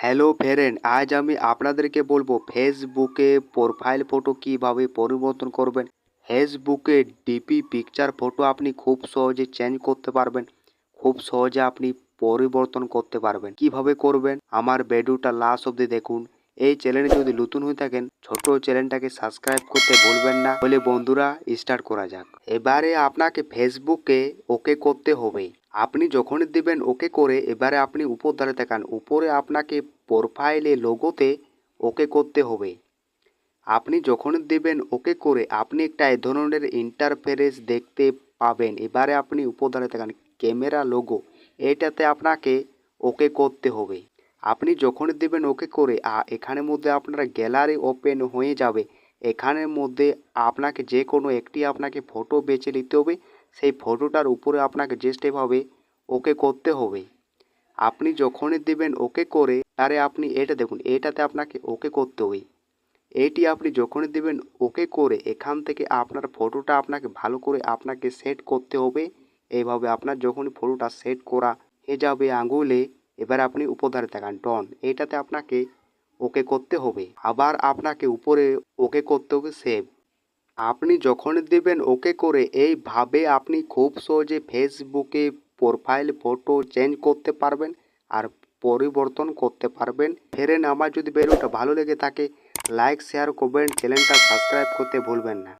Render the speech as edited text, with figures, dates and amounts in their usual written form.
Hello friend, আজ আমি আপনাদেরকে বলবো ফেসবুকে প্রোফাইল ফটো কিভাবে পরিবর্তন করবেন। ফেসবুকে ডিপি পিকচার ফটো আপনি খুব সহজে চেঞ্জ করতে পারবেন, খুব সহজে আপনি পরিবর্তন করতে পারবেন। কিভাবে করবেন আমার ভিডিওটা লাস্ট অবধি দেখুন। এই চ্যানেলে যদি নতুন হয়ে থাকেন ছোট চ্যানেলটাকে সাবস্ক্রাইব করতে ভুলবেন না। বলে বন্ধুরা স্টার্ট করা যাক। এবারে আপনাকে ফেসবুকে ওকে করতে হবে। আপনি যখনই দিবেন ওকে করে এবারে আপনি উপর ধারে তাকান, উপরে আপনাকে প্রোফাইলে লোগোতে ওকে করতে হবে। আপনি যখনই দিবেন ওকে করে আপনি একটা এই ধরনের ইন্টারফেরেন্স দেখতে পাবেন। এবারে আপনি উপর ধারে তাকান, ক্যামেরা লোগো এটাতে আপনাকে ওকে করতে হবে। আপনি যখনই দিবেন ওকে করে এখানের মধ্যে আপনার গ্যালারি ওপেন হয়ে যাবে। এখানের মধ্যে আপনাকে যে কোনো একটি আপনাকে ফটো বেছে নিতে হবে। সেই ফটোটার উপরে আপনাকে জাস্ট এভাবে ওকে করতে হবে। আপনি যখনই দিবেন ওকে করে আরে আপনি এটা দেখুন, এটাতে আপনাকে ওকে করতে হবে। এটি আপনি যখনই দিবেন ওকে করে এখান থেকে আপনার ফটোটা আপনাকে ভালো করে আপনাকে সেট করতে হবে। এইভাবে আপনার যখনই ফটোটা সেট করা হয়ে যাবে আঙুলে, এবার আপনি উপধারে তাকান ডন, এইটাতে আপনাকে ওকে করতে হবে। আবার আপনাকে উপরে ওকে করতে হবে সেভ। আপনি যখনই দেবেন ওকে করে এইভাবে আপনি খুব সহজে ফেসবুকে প্রোফাইল ফটো চেঞ্জ করতে পারবেন আর পরিবর্তন করতে পারবেন। ফ্রেন্ড, আমার যদি ভিডিওটা ভালো লেগে থাকে লাইক শেয়ার করবেন, চ্যানেলটা সাবস্ক্রাইব করতে ভুলবেন না।